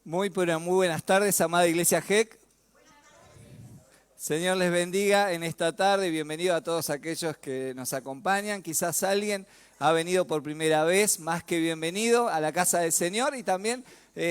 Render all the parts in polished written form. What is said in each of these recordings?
Pero muy buenas tardes, amada Iglesia GEC. Señor les bendiga en esta tarde. Bienvenido a todos aquellos que nos acompañan. Quizás alguien ha venido por primera vez, más que bienvenido a la casa del Señor. Y también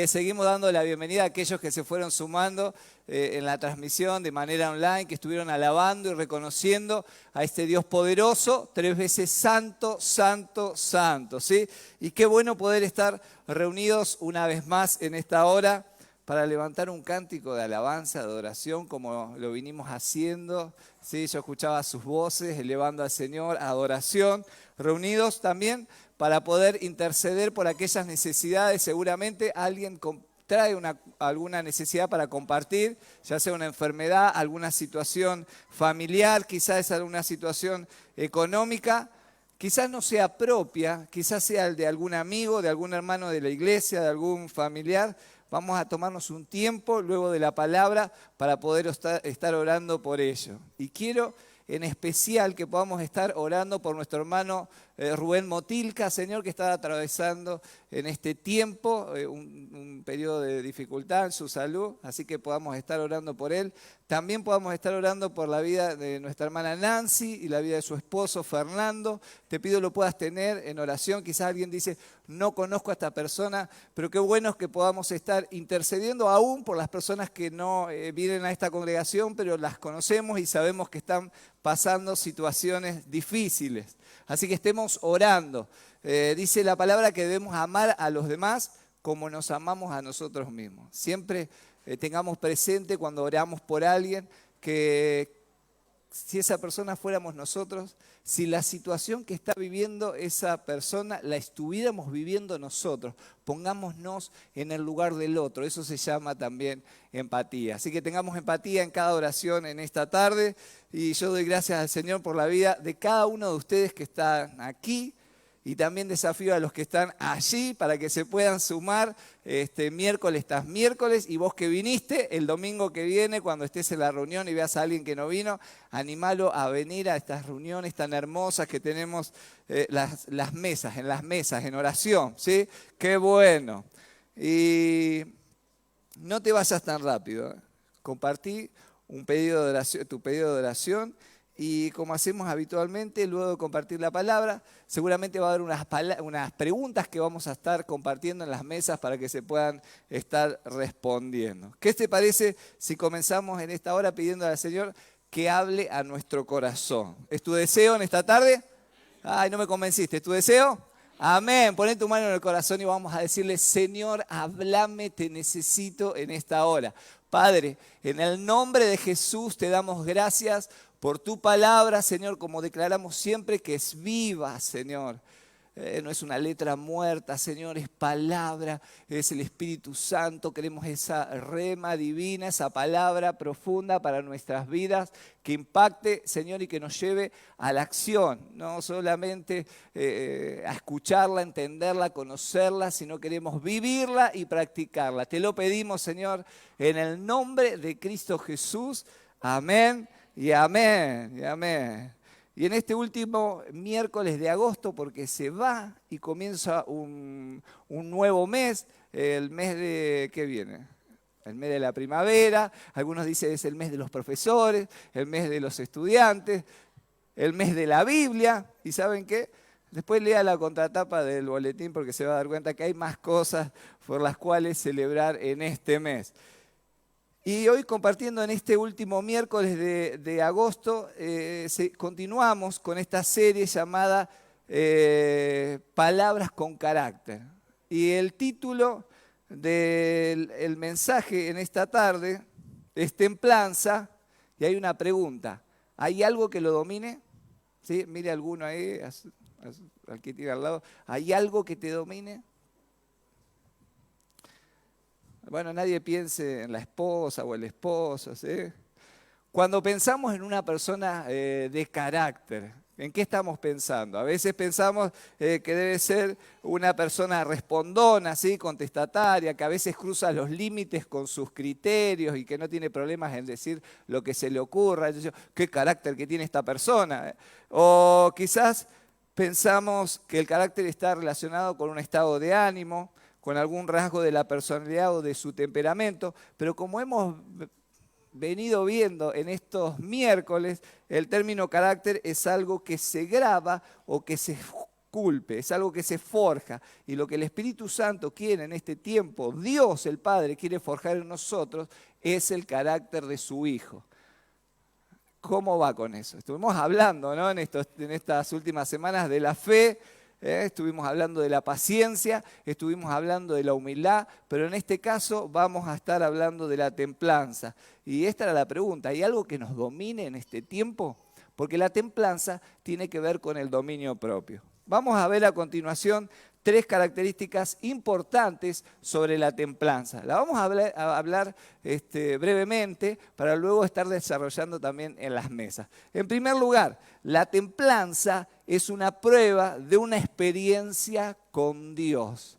seguimos dando la bienvenida a aquellos que se fueron sumando en la transmisión de manera online, que estuvieron alabando y reconociendo a este Dios poderoso, 3 veces santo, santo, santo, ¿sí? Y qué bueno poder estar reunidos una vez más en esta hora para levantar un cántico de alabanza, de adoración, como lo vinimos haciendo, ¿sí? Yo escuchaba sus voces, elevando al Señor, adoración, reunidos también para poder interceder por aquellas necesidades. Seguramente alguien trae alguna necesidad para compartir, ya sea una enfermedad, alguna situación familiar, quizás alguna situación económica. Quizás no sea propia, quizás sea el de algún amigo, de algún hermano de la iglesia, de algún familiar. Vamos a tomarnos un tiempo luego de la palabra para poder estar orando por ello. Y quiero en especial que podamos estar orando por nuestro hermano Rubén Motilca, Señor, que está atravesando en este tiempo un periodo de dificultad en su salud, así que podamos estar orando por él. También podamos estar orando por la vida de nuestra hermana Nancy y la vida de su esposo Fernando. Te pido lo puedas tener en oración. Quizás alguien dice, no conozco a esta persona, pero qué bueno es que podamos estar intercediendo aún por las personas que no vienen a esta congregación, pero las conocemos y sabemos que están pasando situaciones difíciles. Así que estemos orando. Dice la palabra que debemos amar a los demás como nos amamos a nosotros mismos. Siempre tengamos presente cuando oramos por alguien que si esa persona fuéramos nosotros, si la situación que está viviendo esa persona la estuviéramos viviendo nosotros, pongámonos en el lugar del otro. Eso se llama también empatía. Así que tengamos empatía en cada oración en esta tarde. Y yo doy gracias al Señor por la vida de cada uno de ustedes que están aquí. Y también desafío a los que están allí para que se puedan sumar miércoles tras miércoles. Y vos que viniste, el domingo que viene, cuando estés en la reunión y veas a alguien que no vino, animalo a venir a estas reuniones tan hermosas que tenemos las mesas, en oración, ¿sí? ¡Qué bueno! Y no te vayas tan rápido. Compartí tu pedido de oración. Y como hacemos habitualmente, luego de compartir la palabra, seguramente va a haber unas preguntas que vamos a estar compartiendo en las mesas para que se puedan estar respondiendo. ¿Qué te parece si comenzamos en esta hora pidiendo al Señor que hable a nuestro corazón? ¿Es tu deseo en esta tarde? Ay, no me convenciste. ¿Es tu deseo? Amén. Poné tu mano en el corazón y vamos a decirle, Señor, háblame, te necesito en esta hora. Padre, en el nombre de Jesús te damos gracias por tu palabra, Señor, como declaramos siempre que es viva, Señor. No es una letra muerta, Señor, es palabra, es el Espíritu Santo. Queremos esa rema divina, esa palabra profunda para nuestras vidas, que impacte, Señor, y que nos lleve a la acción. No solamente a escucharla, entenderla, conocerla, sino queremos vivirla y practicarla. Te lo pedimos, Señor, en el nombre de Cristo Jesús. Amén y amén y amén. Y en este último miércoles de agosto, porque se va y comienza un nuevo mes, el mes de, ¿qué viene? El mes de la primavera, algunos dicen es el mes de los profesores, el mes de los estudiantes, el mes de la Biblia, y ¿saben qué? Después lea la contratapa del boletín porque se va a dar cuenta que hay más cosas por las cuales celebrar en este mes. Y hoy compartiendo en este último miércoles de agosto, continuamos con esta serie llamada Palabras con Carácter. Y el título del mensaje en esta tarde es Templanza, y hay una pregunta. ¿Hay algo que lo domine? ¿Sí? Mire alguno ahí, al que tiene al lado. ¿Hay algo que te domine? Bueno, nadie piense en la esposa o el esposo, ¿sí? Cuando pensamos en una persona de carácter, ¿en qué estamos pensando? A veces pensamos que debe ser una persona respondona, ¿sí? Contestataria, que a veces cruza los límites con sus criterios y que no tiene problemas en decir lo que se le ocurra. ¿Qué carácter que tiene esta persona? O quizás pensamos que el carácter está relacionado con un estado de ánimo, con algún rasgo de la personalidad o de su temperamento, pero como hemos venido viendo en estos miércoles, el término carácter es algo que se graba o que se esculpe, es algo que se forja. Y lo que el Espíritu Santo quiere en este tiempo, Dios el Padre quiere forjar en nosotros, es el carácter de su Hijo. ¿Cómo va con eso? Estuvimos hablando, ¿no? en estas últimas semanas de la fe, estuvimos hablando de la paciencia, estuvimos hablando de la humildad, pero en este caso vamos a estar hablando de la templanza. Y esta era la pregunta, ¿hay algo que nos domine en este tiempo? Porque la templanza tiene que ver con el dominio propio. Vamos a ver a continuación 3 características importantes sobre la templanza. La vamos a hablar brevemente para luego estar desarrollando también en las mesas. En primer lugar, la templanza es una prueba de una experiencia con Dios.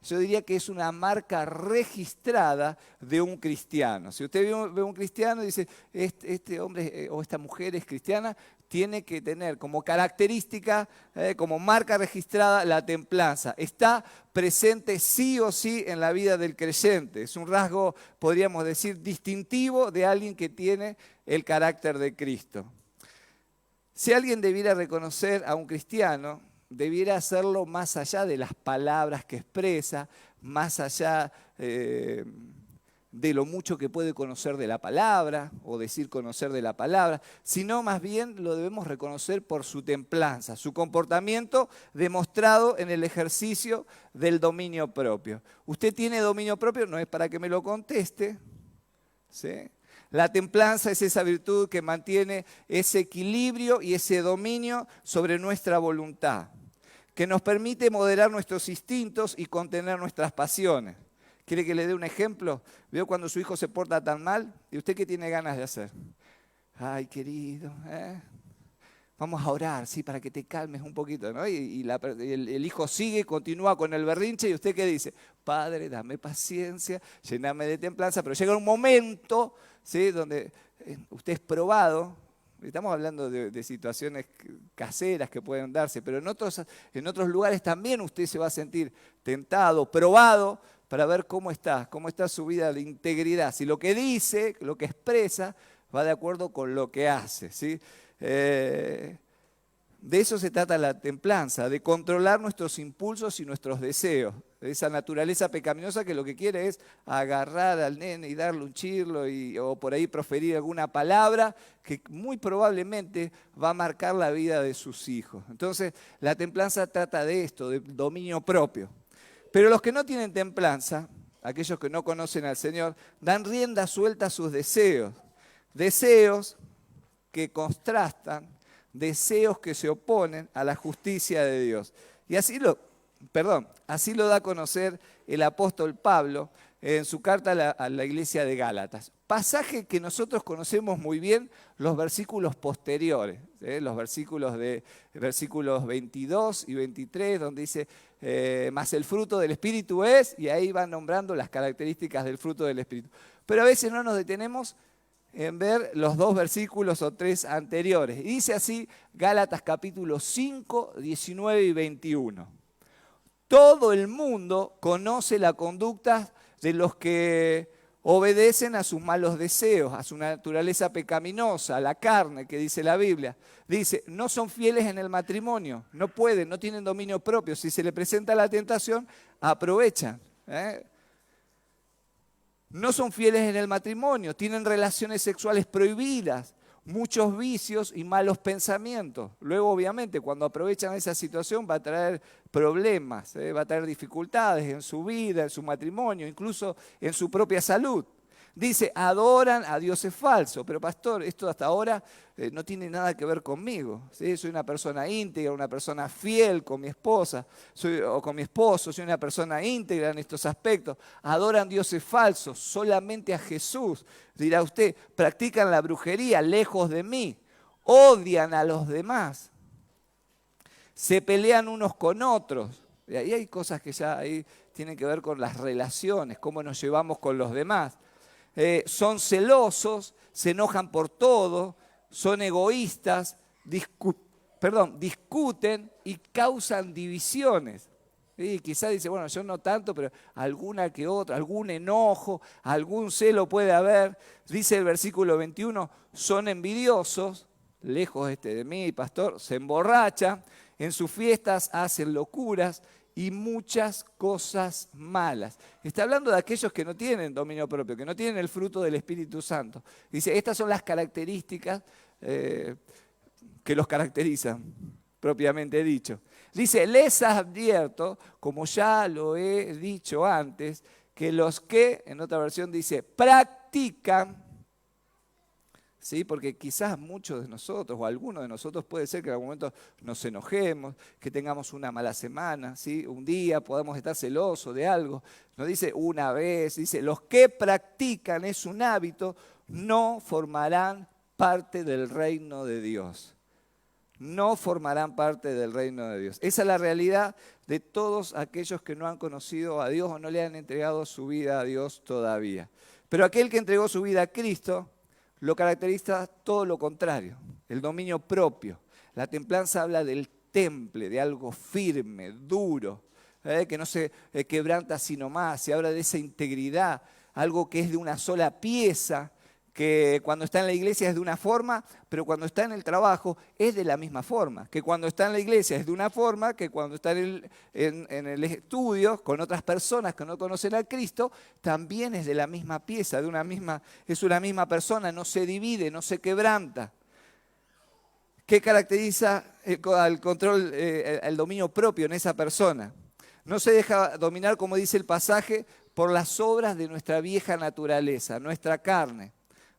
Yo diría que es una marca registrada de un cristiano. Si usted ve a un cristiano y dice, este hombre o esta mujer es cristiana, tiene que tener como característica, como marca registrada, la templanza. Está presente sí o sí en la vida del creyente. Es un rasgo, podríamos decir, distintivo de alguien que tiene el carácter de Cristo. Si alguien debiera reconocer a un cristiano, debiera hacerlo más allá de las palabras que expresa, más allá de lo mucho que puede conocer de la palabra o decir conocer de la palabra, sino más bien lo debemos reconocer por su templanza, su comportamiento demostrado en el ejercicio del dominio propio. ¿Usted tiene dominio propio? No es para que me lo conteste, ¿sí? La templanza es esa virtud que mantiene ese equilibrio y ese dominio sobre nuestra voluntad, que nos permite moderar nuestros instintos y contener nuestras pasiones. ¿Quiere que le dé un ejemplo? ¿Veo cuando su hijo se porta tan mal? ¿Y usted qué tiene ganas de hacer? Ay, querido, vamos a orar, sí, para que te calmes un poquito, ¿no? Y el hijo sigue, continúa con el berrinche, ¿y usted qué dice? Padre, dame paciencia, lléname de templanza, pero llega un momento, ¿sí?, donde usted es probado. Estamos hablando de situaciones caseras que pueden darse, pero en otros lugares también usted se va a sentir tentado, probado, para ver cómo está su vida de integridad. Si lo que dice, lo que expresa, va de acuerdo con lo que hace, ¿sí? De eso se trata la templanza, de controlar nuestros impulsos y nuestros deseos. Esa naturaleza pecaminosa que lo que quiere es agarrar al nene y darle un chirlo o por ahí proferir alguna palabra que muy probablemente va a marcar la vida de sus hijos. Entonces, la templanza trata de esto, de dominio propio. Pero los que no tienen templanza, aquellos que no conocen al Señor, dan rienda suelta a sus deseos. Deseos que contrastan, deseos que se oponen a la justicia de Dios. Y así lo da a conocer el apóstol Pablo en su carta a la iglesia de Gálatas. Pasaje que nosotros conocemos muy bien, los versículos posteriores, los versículos 22 y 23, donde dice, más el fruto del Espíritu es, y ahí van nombrando las características del fruto del Espíritu. Pero a veces no nos detenemos en ver los 2 versículos o 3 anteriores. Y dice así, Gálatas capítulo 5, 19 y 21. Todo el mundo conoce la conducta de los que obedecen a sus malos deseos, a su naturaleza pecaminosa, a la carne, que dice la Biblia. Dice, no son fieles en el matrimonio, no pueden, no tienen dominio propio. Si se le presenta la tentación, aprovechan. No son fieles en el matrimonio, tienen relaciones sexuales prohibidas, muchos vicios y malos pensamientos. Luego, obviamente, cuando aprovechan esa situación va a traer problemas, va a traer dificultades en su vida, en su matrimonio, incluso en su propia salud. Dice, adoran a dioses falsos, pero pastor, esto hasta ahora no tiene nada que ver conmigo, ¿sí? Soy una persona íntegra, una persona fiel con mi esposa o con mi esposo, soy una persona íntegra en estos aspectos. Adoran dioses falsos, solamente a Jesús. Dirá usted, practican la brujería lejos de mí, odian a los demás, se pelean unos con otros. Y ahí hay cosas que ya ahí tienen que ver con las relaciones, cómo nos llevamos con los demás. Son celosos, se enojan por todo, son egoístas, discuten y causan divisiones. Y quizás dice, bueno, yo no tanto, pero alguna que otra, algún enojo, algún celo puede haber. Dice el versículo 21, son envidiosos, lejos de mí, pastor, se emborrachan, en sus fiestas hacen locuras y muchas cosas malas. Está hablando de aquellos que no tienen dominio propio, que no tienen el fruto del Espíritu Santo. Dice, estas son las características que los caracterizan, propiamente dicho. Dice, les advierto, como ya lo he dicho antes, que los que, en otra versión dice, practican, ¿sí? Porque quizás muchos de nosotros o algunos de nosotros puede ser que en algún momento nos enojemos, que tengamos una mala semana, ¿sí? Un día podamos estar celosos de algo. No dice una vez, dice los que practican, es un hábito, no formarán parte del reino de Dios. No formarán parte del reino de Dios. Esa es la realidad de todos aquellos que no han conocido a Dios o no le han entregado su vida a Dios todavía. Pero aquel que entregó su vida a Cristo, lo caracteriza todo lo contrario, el dominio propio. La templanza habla del temple, de algo firme, duro, que no se quebranta sino más. Se habla de esa integridad, algo que es de una sola pieza, que cuando está en la iglesia es de una forma, pero cuando está en el trabajo es de la misma forma. Que cuando está en la iglesia es de una forma, que cuando está en el estudio con otras personas que no conocen a Cristo, también es de la misma pieza, es una misma persona, no se divide, no se quebranta. ¿Qué caracteriza al control, el dominio propio en esa persona? No se deja dominar, como dice el pasaje, por las obras de nuestra vieja naturaleza, nuestra carne,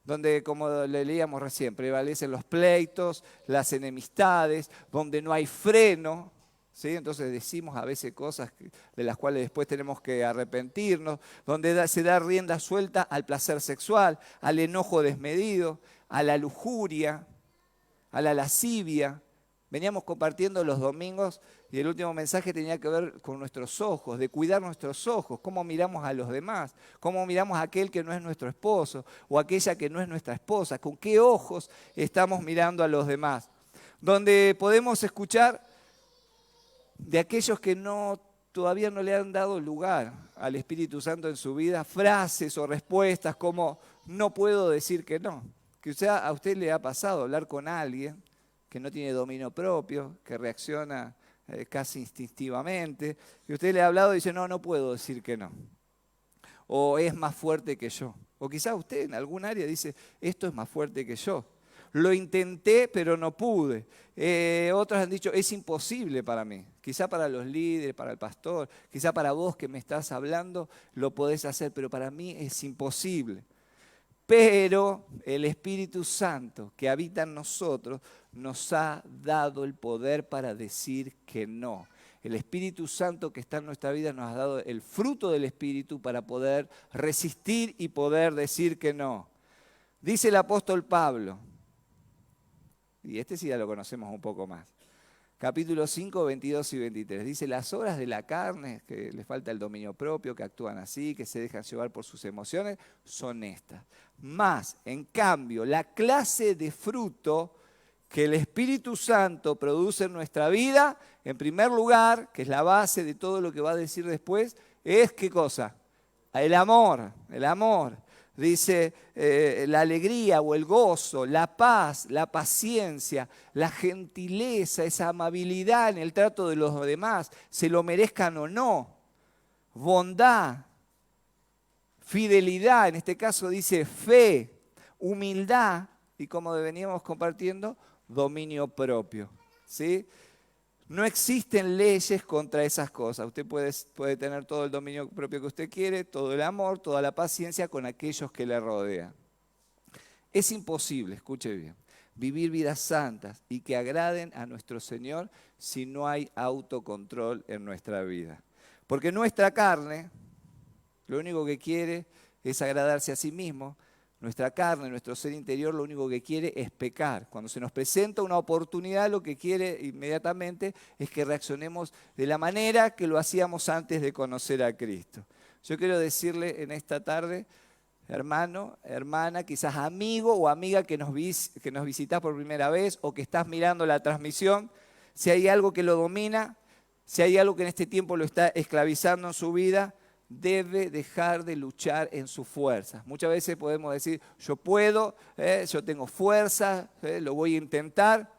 donde, como le leíamos recién, prevalecen los pleitos, las enemistades, donde no hay freno, ¿sí? Entonces decimos a veces cosas de las cuales después tenemos que arrepentirnos, donde se da rienda suelta al placer sexual, al enojo desmedido, a la lujuria, a la lascivia. Veníamos compartiendo los domingos y el último mensaje tenía que ver con nuestros ojos, de cuidar nuestros ojos, cómo miramos a los demás, cómo miramos a aquel que no es nuestro esposo o aquella que no es nuestra esposa, con qué ojos estamos mirando a los demás. Donde podemos escuchar de aquellos que todavía no le han dado lugar al Espíritu Santo en su vida, frases o respuestas como no puedo decir que no. Que a usted le ha pasado hablar con alguien que no tiene dominio propio, que reacciona casi instintivamente, y usted le ha hablado y dice, no puedo decir que no. O es más fuerte que yo. O quizás usted en algún área dice, esto es más fuerte que yo. Lo intenté, pero no pude. Otros han dicho, es imposible para mí. Quizá para los líderes, para el pastor, quizá para vos que me estás hablando, lo podés hacer, pero para mí es imposible. Pero el Espíritu Santo que habita en nosotros nos ha dado el poder para decir que no. El Espíritu Santo que está en nuestra vida nos ha dado el fruto del Espíritu para poder resistir y poder decir que no. Dice el apóstol Pablo, y sí ya lo conocemos un poco más, capítulo 5, 22 y 23. Dice, las obras de la carne, que les falta el dominio propio, que actúan así, que se dejan llevar por sus emociones, son estas. Más, en cambio, la clase de fruto que el Espíritu Santo produce en nuestra vida, en primer lugar, que es la base de todo lo que va a decir después, es ¿qué cosa? El amor, el amor. Dice la alegría o el gozo, la paz, la paciencia, la gentileza, esa amabilidad en el trato de los demás, se lo merezcan o no. Bondad, fidelidad, en este caso dice fe, humildad y como veníamos compartiendo, dominio propio. ¿Sí? No existen leyes contra esas cosas. Usted puede tener todo el dominio propio que usted quiere, todo el amor, toda la paciencia con aquellos que le rodean. Es imposible, escuche bien, vivir vidas santas y que agraden a nuestro Señor si no hay autocontrol en nuestra vida. Porque nuestra carne, lo único que quiere es agradarse a sí mismo. Nuestra carne, nuestro ser interior, lo único que quiere es pecar. Cuando se nos presenta una oportunidad, lo que quiere inmediatamente es que reaccionemos de la manera que lo hacíamos antes de conocer a Cristo. Yo quiero decirle en esta tarde, hermano, hermana, quizás amigo o amiga que nos visitás por primera vez o que estás mirando la transmisión, si hay algo que lo domina, si hay algo que en este tiempo lo está esclavizando en su vida, debe dejar de luchar en sus fuerzas. Muchas veces podemos decir, yo puedo, yo tengo fuerza, lo voy a intentar,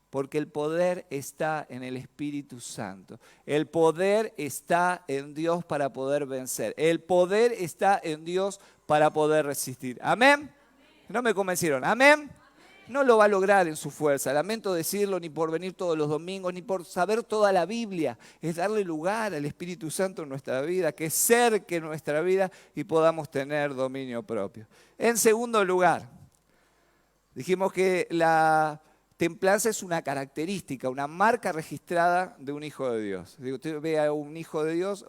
porque el poder está en el Espíritu Santo. El poder está en Dios para poder vencer. El poder está en Dios para poder resistir. ¿Amén? ¿No me convencieron? ¿Amén? No lo va a lograr en su fuerza. Lamento decirlo, ni por venir todos los domingos, ni por saber toda la Biblia. Es darle lugar al Espíritu Santo en nuestra vida, que cerque nuestra vida y podamos tener dominio propio. En segundo lugar, dijimos que la templanza es una característica, una marca registrada de un hijo de Dios. Digo, usted ve a un hijo de Dios,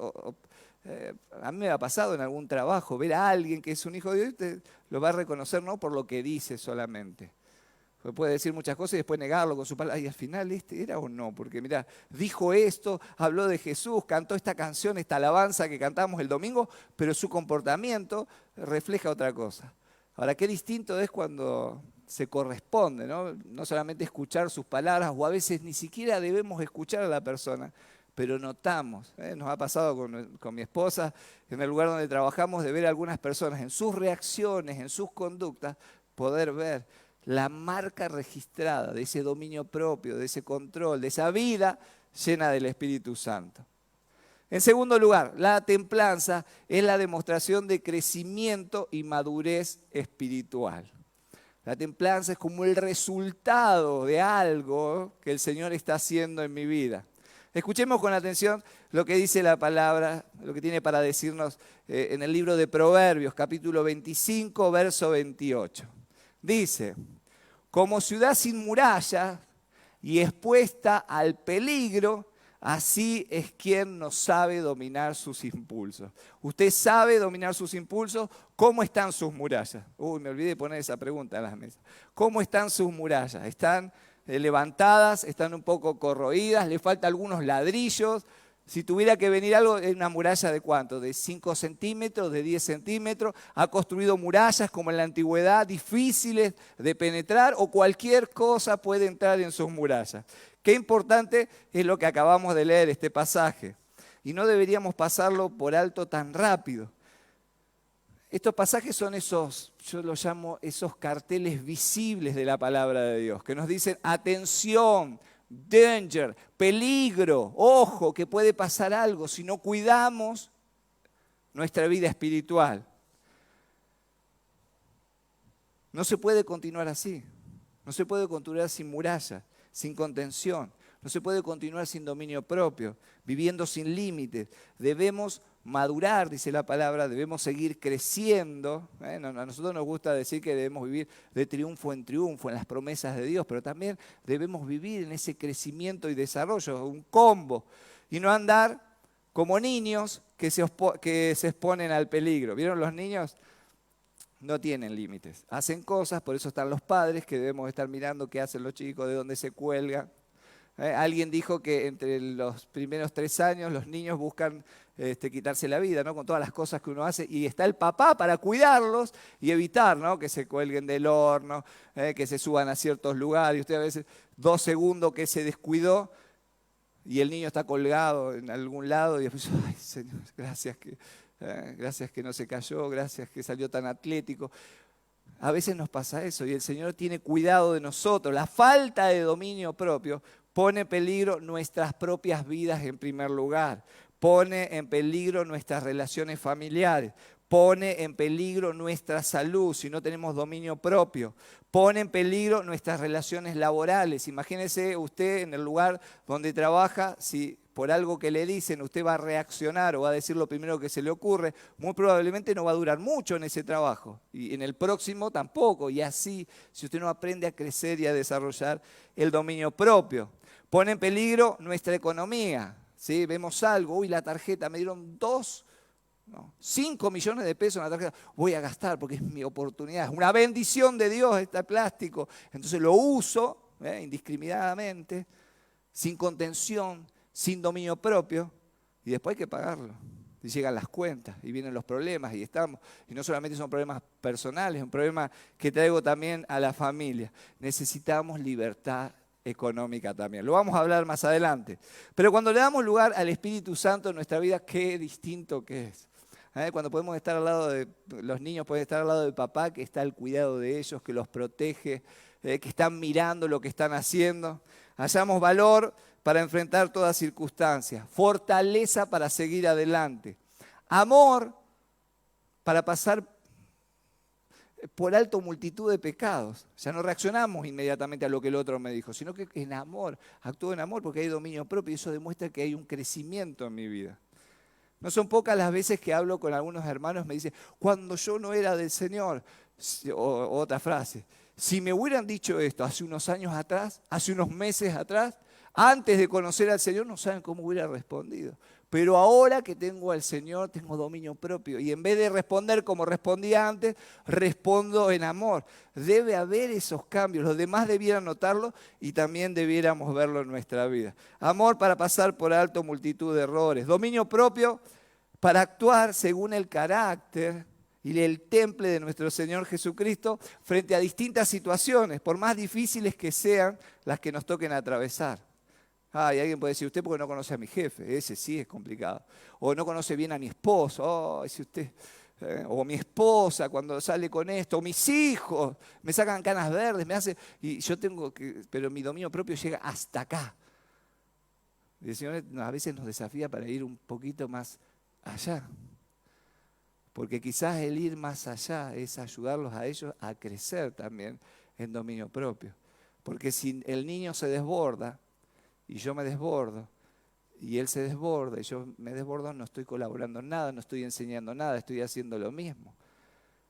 a mí me ha pasado en algún trabajo, ver a alguien que es un hijo de Dios, usted lo va a reconocer no por lo que dice solamente. Puede decir muchas cosas y después negarlo con su palabra. Y al final, ¿este era o no? Porque mira, dijo esto, habló de Jesús, cantó esta canción, esta alabanza que cantamos el domingo, pero su comportamiento refleja otra cosa. Ahora, qué distinto es cuando se corresponde, ¿no? No solamente escuchar sus palabras, o a veces ni siquiera debemos escuchar a la persona, pero notamos, nos ha pasado con mi esposa, en el lugar donde trabajamos, de ver a algunas personas en sus reacciones, en sus conductas, poder ver la marca registrada de ese dominio propio, de ese control, de esa vida llena del Espíritu Santo. En segundo lugar, la templanza es la demostración de crecimiento y madurez espiritual. La templanza es como el resultado de algo que el Señor está haciendo en mi vida. Escuchemos con atención lo que dice la palabra, lo que tiene para decirnos en el libro de Proverbios, capítulo 25, verso 28. Dice, como ciudad sin muralla y expuesta al peligro, así es quien no sabe dominar sus impulsos. ¿Usted sabe dominar sus impulsos? ¿Cómo están sus murallas? Me olvidé de poner esa pregunta en las mesas. ¿Cómo están sus murallas? ¿Están levantadas? ¿Están un poco corroídas? ¿Le faltan algunos ladrillos? Si tuviera que venir algo, ¿es una muralla de cuánto? ¿De 5 centímetros? ¿De 10 centímetros? ¿Ha construido murallas como en la antigüedad, difíciles de penetrar? ¿O cualquier cosa puede entrar en sus murallas? Qué importante es lo que acabamos de leer, este pasaje. Y no deberíamos pasarlo por alto tan rápido. Estos pasajes son esos, yo los llamo esos carteles visibles de la palabra de Dios, que nos dicen, atención, danger, peligro, ojo, que puede pasar algo si no cuidamos nuestra vida espiritual. No se puede continuar así, no se puede continuar sin murallas, sin contención, no se puede continuar sin dominio propio, viviendo sin límites. Debemos madurar, dice la palabra, debemos seguir creciendo. A nosotros nos gusta decir que debemos vivir de triunfo en las promesas de Dios, pero también debemos vivir en ese crecimiento y desarrollo, un combo, y no andar como niños que se exponen al peligro. ¿Vieron los niños? No tienen límites, hacen cosas, por eso están los padres que debemos estar mirando qué hacen los chicos, de dónde se cuelgan. Alguien dijo que entre los primeros 3 años los niños buscan quitarse la vida, ¿no? Con todas las cosas que uno hace, y está el papá para cuidarlos y evitar, ¿no? Que se cuelguen del horno, que se suban a ciertos lugares. Y usted a veces 2 segundos que se descuidó y el niño está colgado en algún lado y después, ay Señor, gracias que no se cayó, gracias que salió tan atlético. A veces nos pasa eso y el Señor tiene cuidado de nosotros. La falta de dominio propio pone en peligro nuestras propias vidas en primer lugar. Pone en peligro nuestras relaciones familiares. Pone en peligro nuestra salud si no tenemos dominio propio. Pone en peligro nuestras relaciones laborales. Imagínese usted en el lugar donde trabaja, si por algo que le dicen usted va a reaccionar o va a decir lo primero que se le ocurre, muy probablemente no va a durar mucho en ese trabajo. Y en el próximo tampoco. Y así, si usted no aprende a crecer y a desarrollar el dominio propio. Pone en peligro nuestra economía. ¿Sí? Vemos algo, la tarjeta, me dieron 5 millones de pesos en la tarjeta, voy a gastar porque es mi oportunidad, es una bendición de Dios este plástico, entonces lo uso indiscriminadamente, sin contención, sin dominio propio, y después hay que pagarlo. Y llegan las cuentas, y vienen los problemas, y no solamente son problemas personales, es un problema que traigo también a la familia. Necesitamos libertad económica también. Lo vamos a hablar más adelante. Pero cuando le damos lugar al Espíritu Santo en nuestra vida, qué distinto que es. Cuando podemos estar al lado de los niños, pueden estar al lado del papá que está al cuidado de ellos, que los protege, que están mirando lo que están haciendo. Hallamos valor para enfrentar toda circunstancia, fortaleza para seguir adelante, amor para pasar por alto multitud de pecados. Ya no reaccionamos inmediatamente a lo que el otro me dijo, sino que en amor, actúo en amor porque hay dominio propio y eso demuestra que hay un crecimiento en mi vida. No son pocas las veces que hablo con algunos hermanos, me dicen, cuando yo no era del Señor, o otra frase, si me hubieran dicho esto hace unos años atrás, hace unos meses atrás, antes de conocer al Señor, no saben cómo hubiera respondido. Pero ahora que tengo al Señor, tengo dominio propio. Y en vez de responder como respondía antes, respondo en amor. Debe haber esos cambios. Los demás debieran notarlo y también debiéramos verlo en nuestra vida. Amor para pasar por alto multitud de errores. Dominio propio para actuar según el carácter y el temple de nuestro Señor Jesucristo frente a distintas situaciones, por más difíciles que sean las que nos toquen atravesar. Y alguien puede decir, usted porque no conoce a mi jefe, ese sí es complicado. O no conoce bien a mi esposo, si usted, o mi esposa cuando sale con esto, o mis hijos, me sacan canas verdes, me hace, y yo tengo que, pero mi dominio propio llega hasta acá. Y el Señor a veces nos desafía para ir un poquito más allá. Porque quizás el ir más allá es ayudarlos a ellos a crecer también en dominio propio. Porque si el niño se desborda, y yo me desbordo, y él se desborda, y yo me desbordo, no estoy colaborando en nada, no estoy enseñando nada, estoy haciendo lo mismo.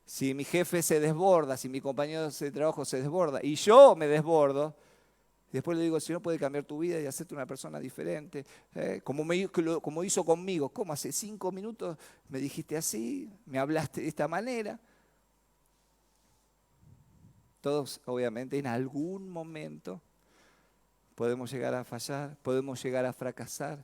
Si mi jefe se desborda, si mi compañero de trabajo se desborda, y yo me desbordo, después le digo, el Señor puede cambiar tu vida y hacerte una persona diferente, como hizo conmigo. ¿Cómo? Hace 5 minutos me dijiste así, me hablaste de esta manera. Todos, obviamente, en algún momento podemos llegar a fallar, podemos llegar a fracasar.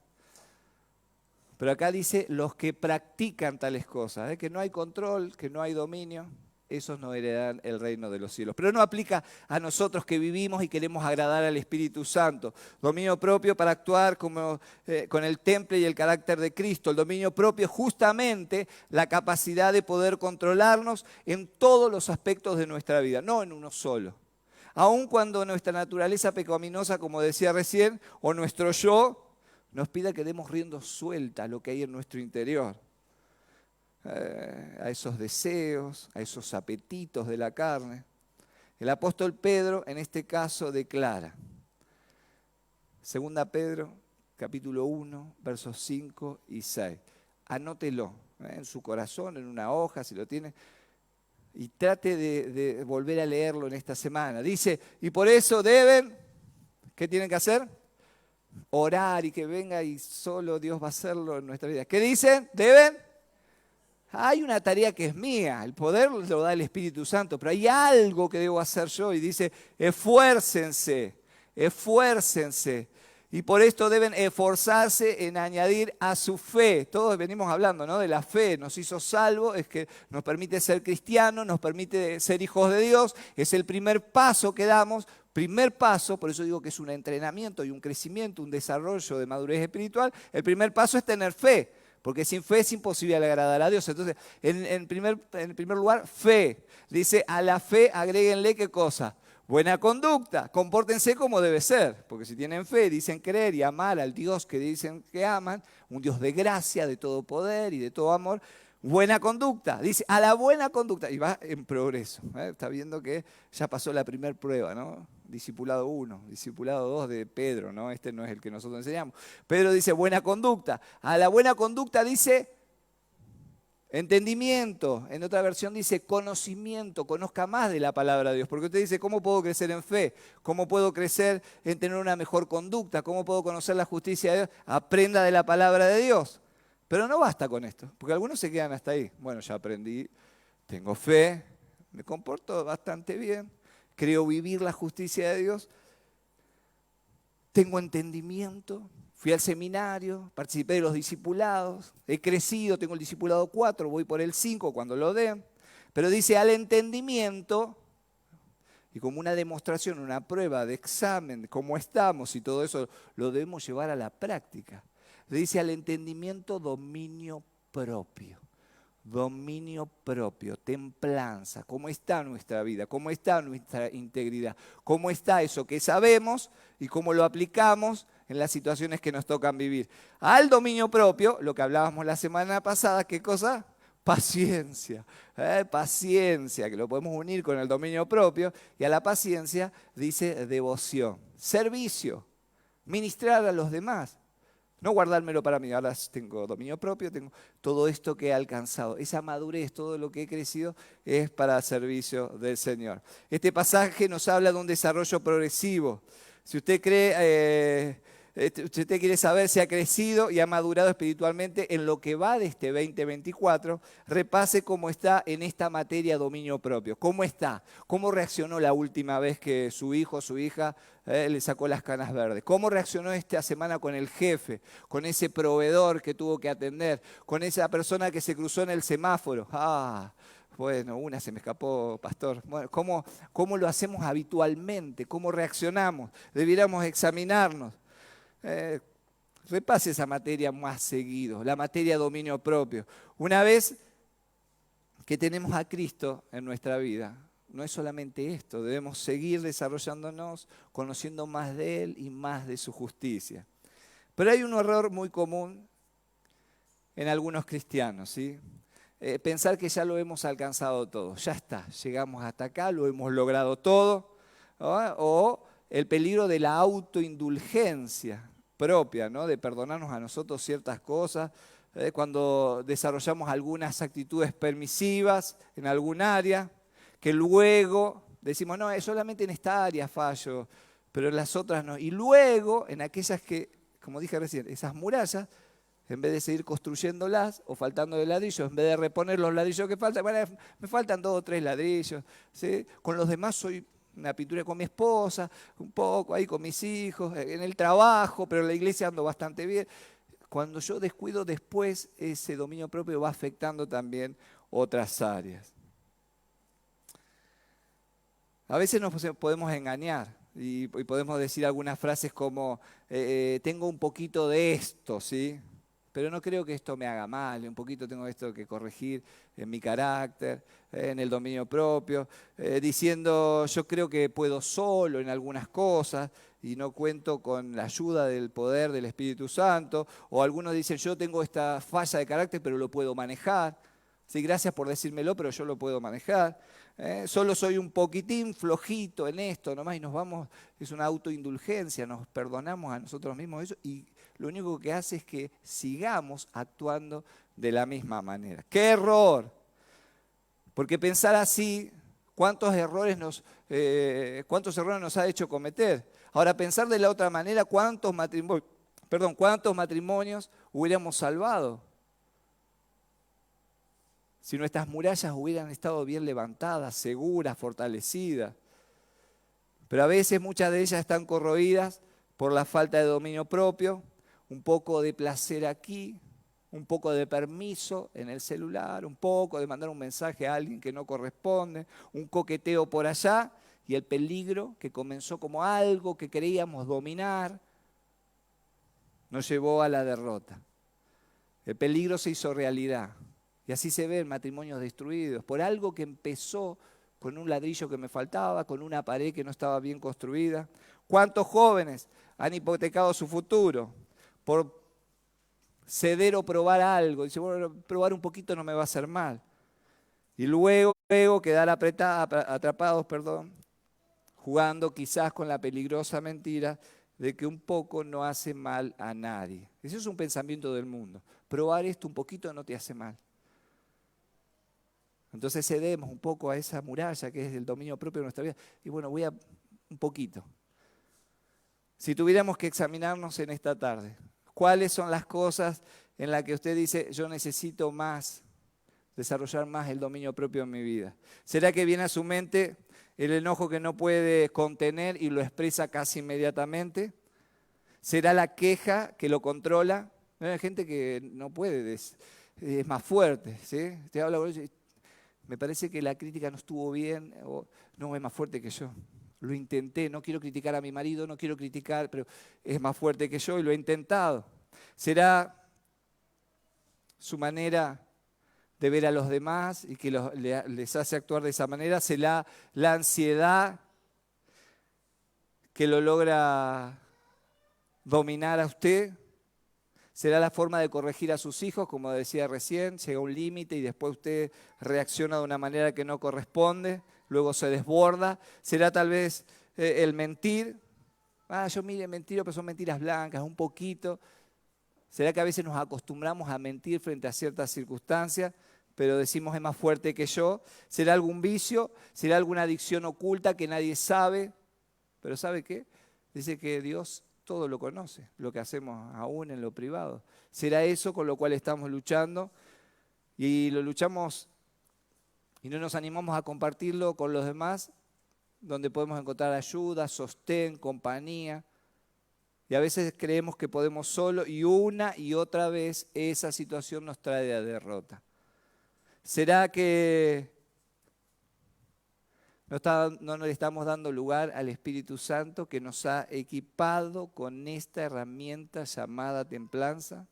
Pero acá dice los que practican tales cosas, que no hay control, que no hay dominio, esos no heredarán el reino de los cielos. Pero no aplica a nosotros que vivimos y queremos agradar al Espíritu Santo. Dominio propio para actuar con el temple y el carácter de Cristo. El dominio propio es justamente la capacidad de poder controlarnos en todos los aspectos de nuestra vida, no en uno solo. Aun cuando nuestra naturaleza pecaminosa, como decía recién, o nuestro yo, nos pida que demos rienda suelta a lo que hay en nuestro interior. A esos deseos, a esos apetitos de la carne. El apóstol Pedro, en este caso, declara. 2 Pedro, capítulo 1, versos 5 y 6. Anótelo en su corazón, en una hoja, si lo tiene. Y trate de volver a leerlo en esta semana. Dice, y por eso deben, ¿qué tienen que hacer? Orar y que venga y solo Dios va a hacerlo en nuestra vida. ¿Qué dicen? Deben. Hay una tarea que es mía, el poder lo da el Espíritu Santo, pero hay algo que debo hacer yo y dice, esfuércense, esfuércense. Y por esto deben esforzarse en añadir a su fe. Todos venimos hablando, ¿no?, de la fe. Nos hizo salvos, es que nos permite ser cristianos, nos permite ser hijos de Dios. Es el primer paso que damos. Primer paso, por eso digo que es un entrenamiento y un crecimiento, un desarrollo de madurez espiritual. El primer paso es tener fe, porque sin fe es imposible agradar a Dios. Entonces, en primer lugar, fe. Dice, a la fe agréguenle, ¿qué cosa? Buena conducta, compórtense como debe ser, porque si tienen fe, dicen creer y amar al Dios que dicen que aman, un Dios de gracia, de todo poder y de todo amor, buena conducta, dice a la buena conducta, y va en progreso, está viendo que ya pasó la primera prueba, ¿no? Discipulado 1, discipulado 2 de Pedro, ¿no? Este no es el que nosotros enseñamos. Pedro dice buena conducta, a la buena conducta dice entendimiento, en otra versión dice conocimiento, conozca más de la palabra de Dios. Porque usted dice, ¿cómo puedo crecer en fe? ¿Cómo puedo crecer en tener una mejor conducta? ¿Cómo puedo conocer la justicia de Dios? Aprenda de la palabra de Dios. Pero no basta con esto, porque algunos se quedan hasta ahí. Bueno, ya aprendí, tengo fe, me comporto bastante bien, creo vivir la justicia de Dios, tengo entendimiento. Fui al seminario, participé de los discipulados, he crecido, tengo el discipulado 4, voy por el 5 cuando lo den. Pero dice al entendimiento, Y como una demostración, una prueba de examen de cómo estamos y todo eso, lo debemos llevar a la práctica. Le dice al entendimiento dominio propio. Dominio propio, templanza, cómo está nuestra vida, cómo está nuestra integridad, cómo está eso que sabemos y cómo lo aplicamos en las situaciones que nos tocan vivir. Al dominio propio, lo que hablábamos la semana pasada, ¿qué cosa? Paciencia, paciencia, que lo podemos unir con el dominio propio, y a la paciencia dice devoción, servicio, ministrar a los demás. No guardármelo para mí, ahora tengo dominio propio, tengo todo esto que he alcanzado. Esa madurez, todo lo que he crecido es para servicio del Señor. Este pasaje nos habla de un desarrollo progresivo. Si usted si usted quiere saber si ha crecido y ha madurado espiritualmente en lo que va de este 2024, repase cómo está en esta materia dominio propio. ¿Cómo está? ¿Cómo reaccionó la última vez que su hijo o su hija le sacó las canas verdes? ¿Cómo reaccionó esta semana con el jefe, con ese proveedor que tuvo que atender, con esa persona que se cruzó en el semáforo? Bueno, una se me escapó, pastor. Bueno, ¿cómo lo hacemos habitualmente? ¿Cómo reaccionamos? Debiéramos examinarnos. Repase esa materia más seguido, la materia dominio propio. Una vez que tenemos a Cristo en nuestra vida, no es solamente esto, debemos seguir desarrollándonos, conociendo más de Él y más de su justicia. Pero hay un error muy común en algunos cristianos, ¿sí? Pensar que ya lo hemos alcanzado todo, ya está, llegamos hasta acá, lo hemos logrado todo, ¿no? O el peligro de la autoindulgencia propia, ¿no? De perdonarnos a nosotros ciertas cosas, cuando desarrollamos algunas actitudes permisivas en algún área, que luego decimos, no, es solamente en esta área fallo, pero en las otras no. Y luego, en aquellas que, como dije recién, esas murallas, en vez de seguir construyéndolas o faltando de ladrillos, en vez de reponer los ladrillos que faltan, bueno, me faltan 2 o 3 ladrillos, ¿sí? Con los demás soy una pintura con mi esposa, un poco ahí con mis hijos, en el trabajo, pero en la iglesia ando bastante bien. Cuando yo descuido después, ese dominio propio va afectando también otras áreas. A veces nos podemos engañar y podemos decir algunas frases como, tengo un poquito de esto, ¿sí? Pero no creo que esto me haga mal, un poquito tengo esto que corregir en mi carácter, en el dominio propio, diciendo yo creo que puedo solo en algunas cosas y no cuento con la ayuda del poder del Espíritu Santo, o algunos dicen yo tengo esta falla de carácter pero lo puedo manejar, sí, gracias por decírmelo pero yo lo puedo manejar, solo soy un poquitín flojito en esto nomás y nos vamos, es una autoindulgencia, nos perdonamos a nosotros mismos eso y lo único que hace es que sigamos actuando de la misma manera. ¡Qué error! Porque pensar así, ¿cuántos errores nos ha hecho cometer? Ahora, pensar de la otra manera, ¿cuántos matrimonios hubiéramos salvado? Si nuestras murallas hubieran estado bien levantadas, seguras, fortalecidas. Pero a veces muchas de ellas están corroídas por la falta de dominio propio, un poco de placer aquí, un poco de permiso en el celular, un poco de mandar un mensaje a alguien que no corresponde, un coqueteo por allá y el peligro que comenzó como algo que creíamos dominar nos llevó a la derrota. El peligro se hizo realidad y así se ven matrimonios destruidos por algo que empezó con un ladrillo que me faltaba, con una pared que no estaba bien construida. ¿Cuántos jóvenes han hipotecado su futuro por ceder o probar algo? Dice, bueno, probar un poquito no me va a hacer mal. Y luego quedar atrapados, jugando quizás con la peligrosa mentira de que un poco no hace mal a nadie. Ese es un pensamiento del mundo. Probar esto un poquito no te hace mal. Entonces cedemos un poco a esa muralla que es el dominio propio de nuestra vida. Y bueno, voy a un poquito. Si tuviéramos que examinarnos en esta tarde, ¿cuáles son las cosas en las que usted dice, yo necesito más, desarrollar más el dominio propio en mi vida? ¿Será que viene a su mente el enojo que no puede contener y lo expresa casi inmediatamente? ¿Será la queja que lo controla? Hay gente que no puede, es más fuerte, ¿sí? Te habla, me parece que la crítica no estuvo bien, o no, es más fuerte que yo. Lo intenté, no quiero criticar a mi marido, no quiero criticar, pero es más fuerte que yo y lo he intentado. ¿Será su manera de ver a los demás y que les hace actuar de esa manera? ¿Será la ansiedad que lo logra dominar a usted? ¿Será la forma de corregir a sus hijos, como decía recién? Llega un límite y después usted reacciona de una manera que no corresponde, luego se desborda. ¿Será tal vez el mentir? Yo mire, mentiro, pero son mentiras blancas, un poquito. ¿Será que a veces nos acostumbramos a mentir frente a ciertas circunstancias, pero decimos es más fuerte que yo? ¿Será algún vicio? ¿Será alguna adicción oculta que nadie sabe? Pero ¿sabe qué? Dice que Dios todo lo conoce, lo que hacemos aún en lo privado. ¿Será eso con lo cual estamos luchando? Y lo luchamos y no nos animamos a compartirlo con los demás, donde podemos encontrar ayuda, sostén, compañía. Y a veces creemos que podemos solo y una y otra vez esa situación nos trae a derrota. ¿Será que no le estamos dando lugar al Espíritu Santo que nos ha equipado con esta herramienta llamada templanza?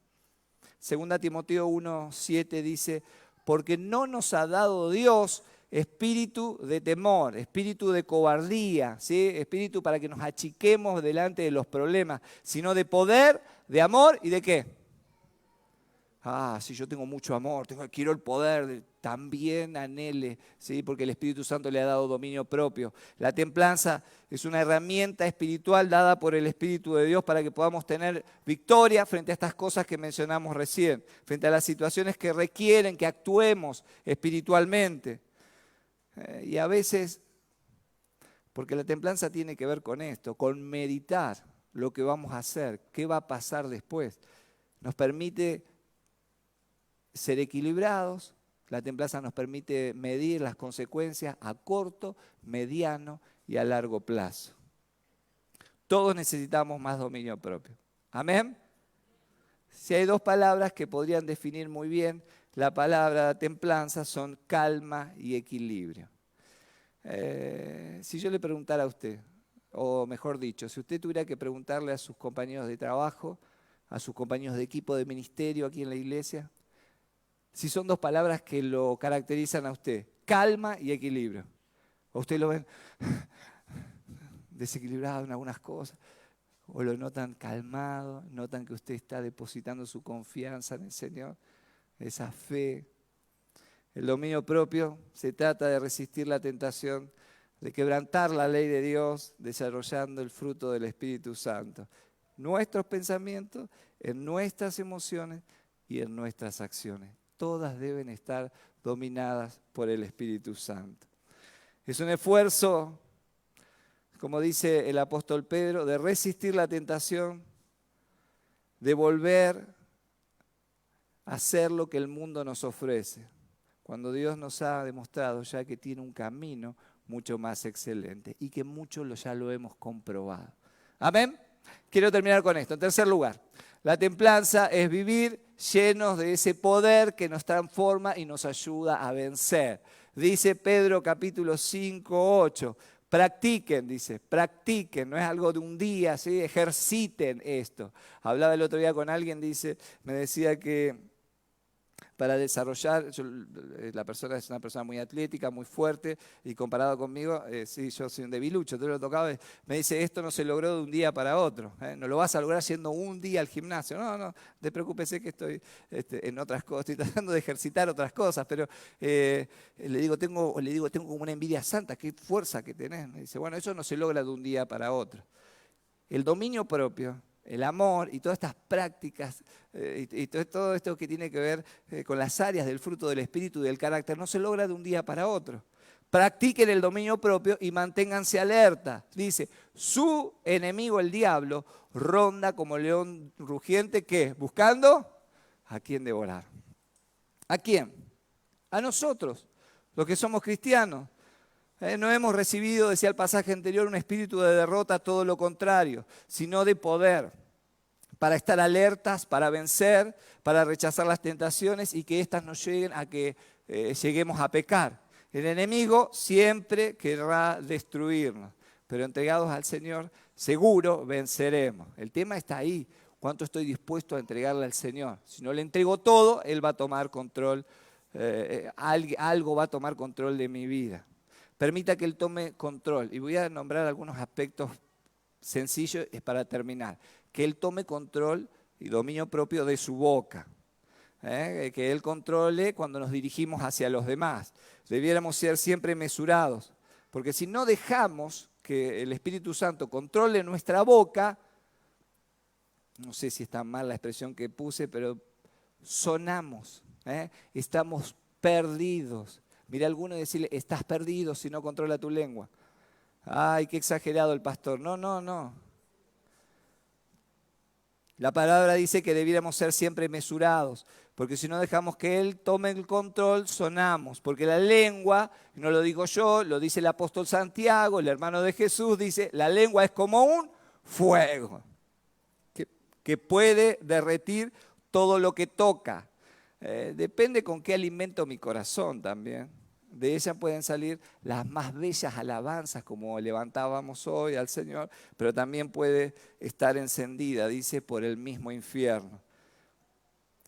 Segunda Timoteo 1:7 dice, porque no nos ha dado Dios espíritu de temor, espíritu de cobardía, ¿sí? Espíritu para que nos achiquemos delante de los problemas, sino de poder, de amor y de ¿qué? Si yo tengo mucho amor, quiero el poder, también anhele, ¿sí? Porque el Espíritu Santo le ha dado dominio propio. La templanza es una herramienta espiritual dada por el Espíritu de Dios para que podamos tener victoria frente a estas cosas que mencionamos recién, frente a las situaciones que requieren que actuemos espiritualmente. Y a veces, porque la templanza tiene que ver con esto, con meditar lo que vamos a hacer, qué va a pasar después. Nos permite ser equilibrados. La templanza nos permite medir las consecuencias a corto, mediano y a largo plazo. Todos necesitamos más dominio propio. ¿Amén? Si hay dos palabras que podrían definir muy bien la palabra templanza, son calma y equilibrio. Si yo le preguntara a usted, o mejor dicho, si usted tuviera que preguntarle a sus compañeros de trabajo, a sus compañeros de equipo de ministerio aquí en la iglesia, si son dos palabras que lo caracterizan a usted, calma y equilibrio. O usted lo ven desequilibrado en algunas cosas, o lo notan calmado, notan que usted está depositando su confianza en el Señor, esa fe. El dominio propio se trata de resistir la tentación, de quebrantar la ley de Dios, desarrollando el fruto del Espíritu Santo. Nuestros pensamientos, en nuestras emociones y en nuestras acciones. Todas deben estar dominadas por el Espíritu Santo. Es un esfuerzo, como dice el apóstol Pedro, de resistir la tentación, de volver a hacer lo que el mundo nos ofrece, cuando Dios nos ha demostrado ya que tiene un camino mucho más excelente y que muchos ya lo hemos comprobado. ¿Amén? Quiero terminar con esto. En tercer lugar, la templanza es vivir llenos de ese poder que nos transforma y nos ayuda a vencer. Dice Pedro capítulo 5:8, practiquen, dice, practiquen, no es algo de un día, ¿sí? Ejerciten esto. Hablaba el otro día con alguien, me decía que para desarrollar, la persona es una persona muy atlética, muy fuerte, y comparado conmigo, sí, yo soy un debilucho, entonces lo tocaba, me dice, esto no se logró de un día para otro, no lo vas a lograr yendo un día al gimnasio. No te preocupes, sé que estoy en otras cosas, estoy tratando de ejercitar otras cosas, pero le digo, tengo como una envidia santa, qué fuerza que tenés. Me dice, bueno, eso no se logra de un día para otro. El dominio propio, el amor y todas estas prácticas y todo esto que tiene que ver con las áreas del fruto del espíritu y del carácter no se logra de un día para otro. Practiquen el dominio propio y manténganse alerta. Dice, su enemigo el diablo ronda como león rugiente, ¿qué? Buscando a quién devorar. ¿A quién? A nosotros, los que somos cristianos. No hemos recibido, decía el pasaje anterior, un espíritu de derrota, todo lo contrario, sino de poder, para estar alertas, para vencer, para rechazar las tentaciones y que éstas nos lleguen a que lleguemos a pecar. El enemigo siempre querrá destruirnos, pero entregados al Señor, seguro venceremos. El tema está ahí. ¿Cuánto estoy dispuesto a entregarle al Señor? Si no le entrego todo, Él va a tomar control, algo va a tomar control de mi vida. Permita que Él tome control. Y voy a nombrar algunos aspectos sencillos para terminar. Que Él tome control y dominio propio de su boca. Que Él controle cuando nos dirigimos hacia los demás. Debiéramos ser siempre mesurados. Porque si no dejamos que el Espíritu Santo controle nuestra boca, no sé si está mal la expresión que puse, pero sonamos, estamos perdidos. Mira a alguno y decirle, estás perdido si no controla tu lengua. Ay, qué exagerado el pastor. No. La palabra dice que debiéramos ser siempre mesurados, porque si no dejamos que Él tome el control, sonamos. Porque la lengua, no lo digo yo, lo dice el apóstol Santiago, el hermano de Jesús, dice, la lengua es como un fuego que puede derretir todo lo que toca. Depende con qué alimento mi corazón también. De ella pueden salir las más bellas alabanzas, como levantábamos hoy al Señor, pero también puede estar encendida, dice, por el mismo infierno.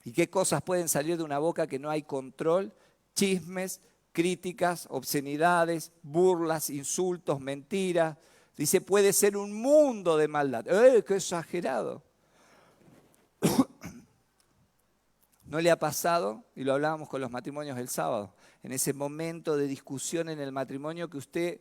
¿Y qué cosas pueden salir de una boca que no hay control? Chismes, críticas, obscenidades, burlas, insultos, mentiras. Dice, puede ser un mundo de maldad. ¡Qué exagerado! ¿No le ha pasado? Y lo hablábamos con los matrimonios el sábado. En ese momento de discusión en el matrimonio que usted,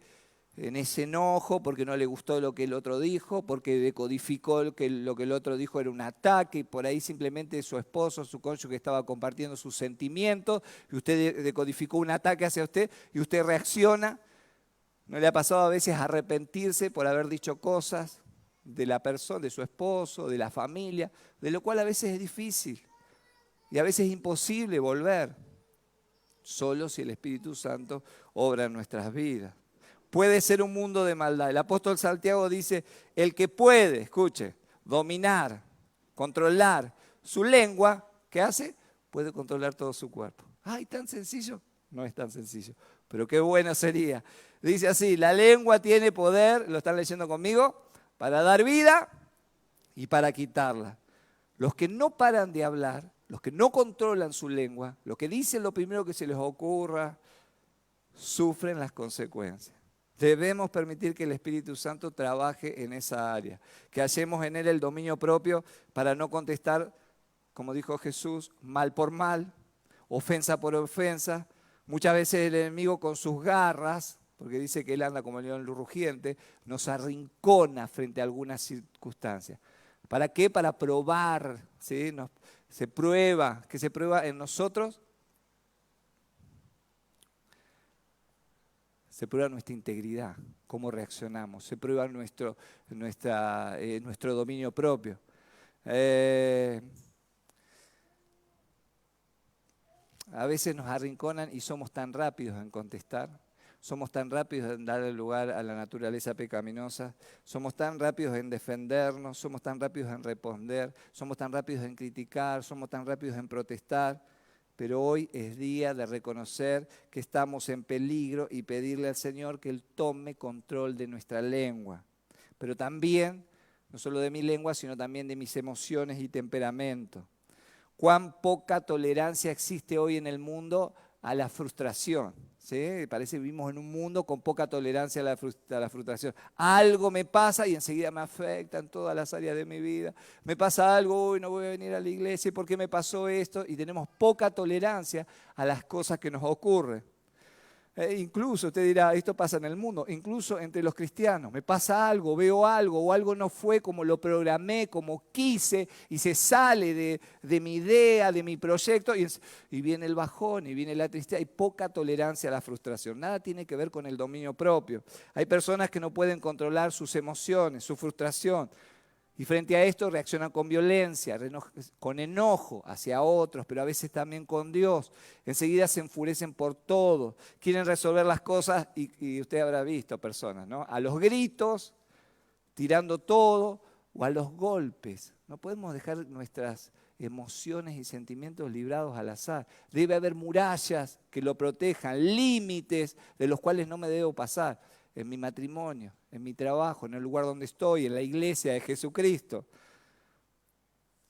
en ese enojo, porque no le gustó lo que el otro dijo, porque decodificó lo que el otro dijo era un ataque, y por ahí simplemente su esposo, su cónyuge estaba compartiendo sus sentimientos, y usted decodificó un ataque hacia usted, y usted reacciona. ¿No le ha pasado a veces arrepentirse por haber dicho cosas de la persona, de su esposo, de la familia, de lo cual a veces es difícil? Y a veces es imposible volver, solo si el Espíritu Santo obra en nuestras vidas. Puede ser un mundo de maldad. El apóstol Santiago dice, el que puede, escuche, dominar, controlar su lengua, ¿qué hace? Puede controlar todo su cuerpo. ¡Ay, tan sencillo! No es tan sencillo, pero qué bueno sería. Dice así, la lengua tiene poder, ¿lo están leyendo conmigo? Para dar vida y para quitarla. Los que no paran de hablar, los que no controlan su lengua, los que dicen lo primero que se les ocurra, sufren las consecuencias. Debemos permitir que el Espíritu Santo trabaje en esa área, que hallemos en Él el dominio propio para no contestar, como dijo Jesús, mal por mal, ofensa por ofensa. Muchas veces el enemigo con sus garras, porque dice que Él anda como el león rugiente, nos arrincona frente a algunas circunstancias. ¿Para qué? Para probar, ¿sí? Se prueba, ¿qué se prueba en nosotros? Se prueba nuestra integridad, cómo reaccionamos, se prueba nuestro dominio propio. A veces nos arrinconan y somos tan rápidos en contestar, somos tan rápidos en darle lugar a la naturaleza pecaminosa, somos tan rápidos en defendernos, somos tan rápidos en responder, somos tan rápidos en criticar, somos tan rápidos en protestar. Pero hoy es día de reconocer que estamos en peligro y pedirle al Señor que Él tome control de nuestra lengua. Pero también, no solo de mi lengua, sino también de mis emociones y temperamento. Cuán poca tolerancia existe hoy en el mundo a la frustración. ¿Sí? Parece que vivimos en un mundo con poca tolerancia a la frustración. Algo me pasa y enseguida me afecta en todas las áreas de mi vida. Me pasa algo, hoy no voy a venir a la iglesia, ¿por qué me pasó esto? Y tenemos poca tolerancia a las cosas que nos ocurren. Incluso, usted dirá, esto pasa en el mundo, incluso entre los cristianos. Me pasa algo, veo algo, o algo no fue como lo programé, como quise, y se sale de mi idea, de mi proyecto, y viene el bajón, y viene la tristeza. Hay poca tolerancia a la frustración. Nada tiene que ver con el dominio propio. Hay personas que no pueden controlar sus emociones, su frustración. Y frente a esto reaccionan con violencia, con enojo hacia otros, pero a veces también con Dios. Enseguida se enfurecen por todo, quieren resolver las cosas y usted habrá visto personas, ¿no? A los gritos, tirando todo, o a los golpes. No podemos dejar nuestras emociones y sentimientos librados al azar. Debe haber murallas que lo protejan, límites de los cuales no me debo pasar. En mi matrimonio, en mi trabajo, en el lugar donde estoy, en la iglesia de Jesucristo.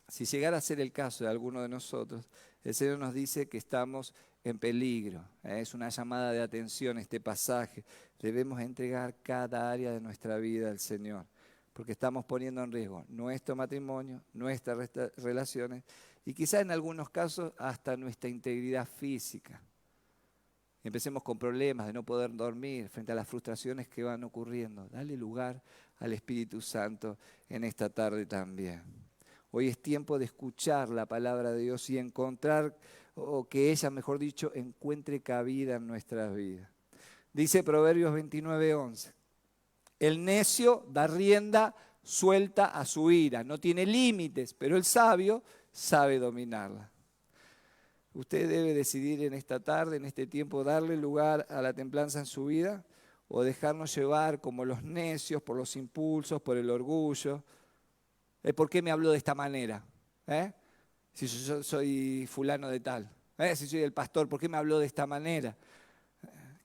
Si llegara a ser el caso de alguno de nosotros, el Señor nos dice que estamos en peligro. Es una llamada de atención este pasaje. Debemos entregar cada área de nuestra vida al Señor, porque estamos poniendo en riesgo nuestro matrimonio, nuestras relaciones y quizá en algunos casos hasta nuestra integridad física. Empecemos con problemas de no poder dormir frente a las frustraciones que van ocurriendo. Dale lugar al Espíritu Santo en esta tarde también. Hoy es tiempo de escuchar la palabra de Dios y encontrar, o que ella, mejor dicho, encuentre cabida en nuestras vidas. Dice Proverbios 29:11. El necio da rienda suelta a su ira, no tiene límites, pero el sabio sabe dominarla. Usted debe decidir en esta tarde, en este tiempo, darle lugar a la templanza en su vida o dejarnos llevar como los necios por los impulsos, por el orgullo. ¿Por qué me habló de esta manera? Si yo soy fulano de tal. Si soy el pastor, ¿por qué me habló de esta manera?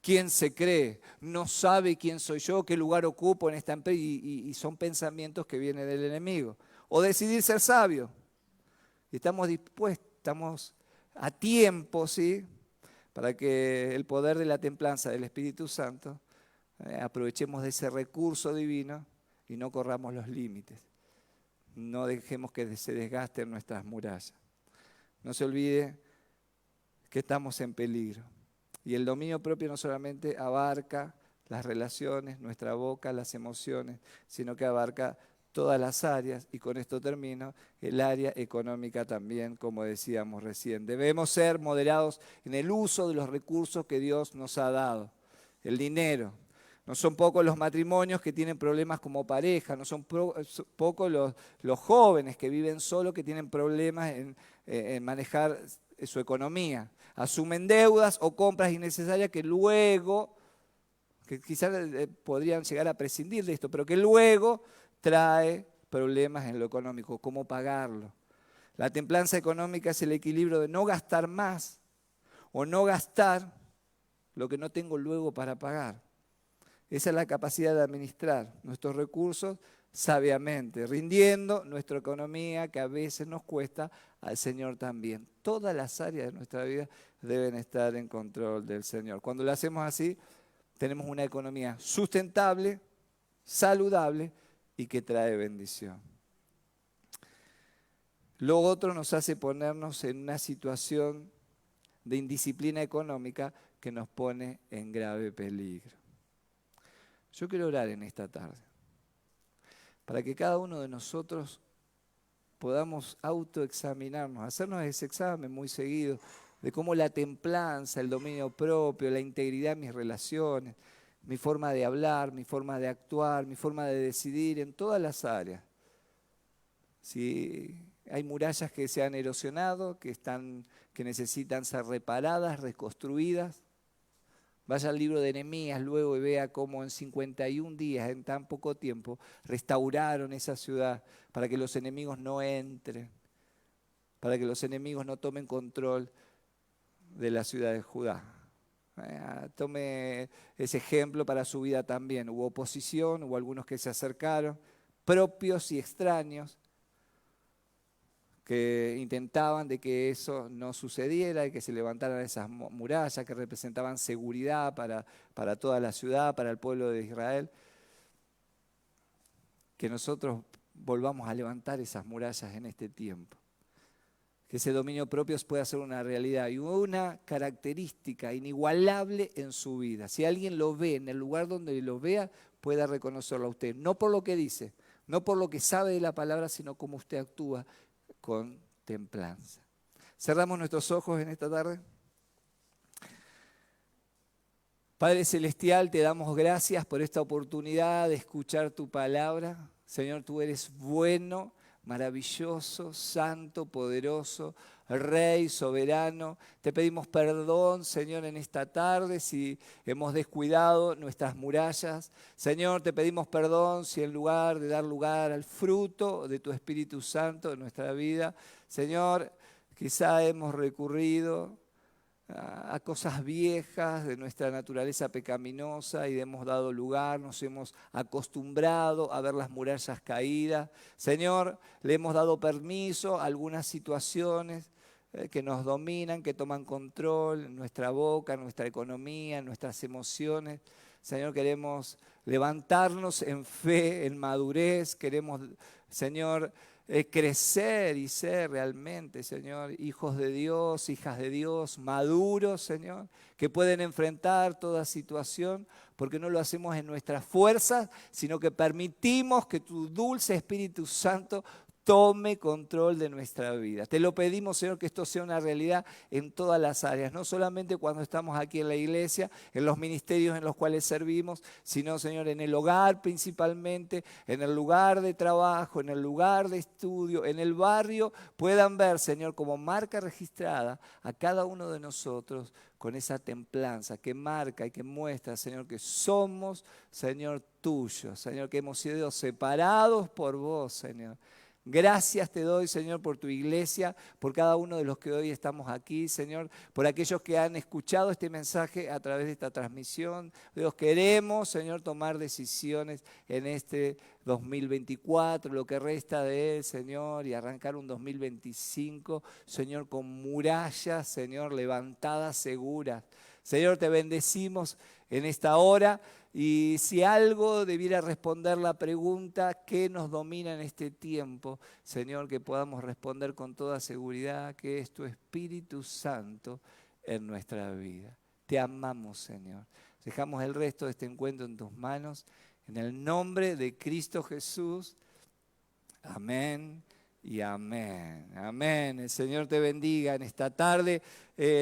¿Quién se cree? No sabe quién soy yo, qué lugar ocupo en esta empresa. Y son pensamientos que vienen del enemigo. O decidir ser sabio. Y estamos dispuestos, estamos a tiempo, ¿sí? Para que el poder de la templanza del Espíritu Santo, aprovechemos de ese recurso divino y no corramos los límites. No dejemos que se desgasten nuestras murallas. No se olvide que estamos en peligro. Y el dominio propio no solamente abarca las relaciones, nuestra boca, las emociones, sino que abarca todas las áreas, y con esto termino, el área económica también, como decíamos recién. Debemos ser moderados en el uso de los recursos que Dios nos ha dado. El dinero. No son pocos los matrimonios que tienen problemas como pareja, no son pocos los jóvenes que viven solos que tienen problemas en manejar su economía. Asumen deudas o compras innecesarias que luego, que quizás podrían llegar a prescindir de esto, pero que luego trae problemas en lo económico, cómo pagarlo. La templanza económica es el equilibrio de no gastar más o no gastar lo que no tengo luego para pagar. Esa es la capacidad de administrar nuestros recursos sabiamente, rindiendo nuestra economía, que a veces nos cuesta, al Señor también. Todas las áreas de nuestra vida deben estar en control del Señor. Cuando lo hacemos así, tenemos una economía sustentable, saludable y que trae bendición. Lo otro nos hace ponernos en una situación de indisciplina económica que nos pone en grave peligro. Yo quiero orar en esta tarde para que cada uno de nosotros podamos autoexaminarnos, hacernos ese examen muy seguido de cómo la templanza, el dominio propio, la integridad en mis relaciones, mi forma de hablar, mi forma de actuar, mi forma de decidir en todas las áreas. Si hay murallas que se han erosionado, que necesitan ser reparadas, reconstruidas. Vaya al libro de Nehemías luego y vea cómo en 51 días, en tan poco tiempo, restauraron esa ciudad para que los enemigos no entren, para que los enemigos no tomen control de la ciudad de Judá. Tome ese ejemplo para su vida también. Hubo oposición, hubo algunos que se acercaron, propios y extraños, que intentaban de que eso no sucediera y que se levantaran esas murallas que representaban seguridad para toda la ciudad, para el pueblo de Israel. Que nosotros volvamos a levantar esas murallas en este tiempo. Que ese dominio propio pueda ser una realidad y una característica inigualable en su vida. Si alguien lo ve en el lugar donde lo vea, pueda reconocerlo a usted. No por lo que dice, no por lo que sabe de la palabra, sino cómo usted actúa con templanza. Cerramos nuestros ojos en esta tarde. Padre Celestial, te damos gracias por esta oportunidad de escuchar tu palabra. Señor, tú eres bueno, maravilloso, santo, poderoso, Rey, soberano. Te pedimos perdón, Señor, en esta tarde si hemos descuidado nuestras murallas. Señor, te pedimos perdón si en lugar de dar lugar al fruto de tu Espíritu Santo en nuestra vida, Señor, quizá hemos recurrido a cosas viejas de nuestra naturaleza pecaminosa y hemos dado lugar, nos hemos acostumbrado a ver las murallas caídas. Señor, le hemos dado permiso a algunas situaciones que nos dominan, que toman control en nuestra boca, en nuestra economía, en nuestras emociones. Señor, queremos levantarnos en fe, en madurez, queremos, Señor, crecer y ser realmente, Señor, hijos de Dios, hijas de Dios, maduros, Señor, que pueden enfrentar toda situación, porque no lo hacemos en nuestras fuerzas, sino que permitimos que tu dulce Espíritu Santo tome control de nuestra vida. Te lo pedimos, Señor, que esto sea una realidad en todas las áreas, no solamente cuando estamos aquí en la iglesia, en los ministerios en los cuales servimos, sino, Señor, en el hogar principalmente, en el lugar de trabajo, en el lugar de estudio, en el barrio, puedan ver, Señor, como marca registrada a cada uno de nosotros con esa templanza que marca y que muestra, Señor, que somos, Señor, tuyos, Señor, que hemos sido separados por vos, Señor. Gracias te doy, Señor, por tu iglesia, por cada uno de los que hoy estamos aquí, Señor, por aquellos que han escuchado este mensaje a través de esta transmisión. Dios, queremos, Señor, tomar decisiones en este 2024, lo que resta de él, Señor, y arrancar un 2025, Señor, con murallas, Señor, levantadas seguras. Señor, te bendecimos en esta hora. Y si algo debiera responder la pregunta, ¿qué nos domina en este tiempo? Señor, que podamos responder con toda seguridad que es tu Espíritu Santo en nuestra vida. Te amamos, Señor. Dejamos el resto de este encuentro en tus manos. En el nombre de Cristo Jesús. Amén. Y amén, amén. El Señor te bendiga en esta tarde.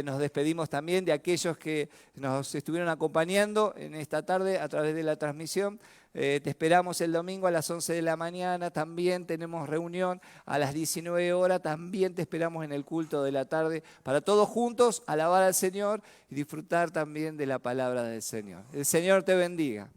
Nos despedimos también de aquellos que nos estuvieron acompañando en esta tarde a través de la transmisión. Te esperamos el domingo a las 11 de la mañana. También tenemos reunión a las 19 horas. También te esperamos en el culto de la tarde para todos juntos alabar al Señor y disfrutar también de la palabra del Señor. El Señor te bendiga.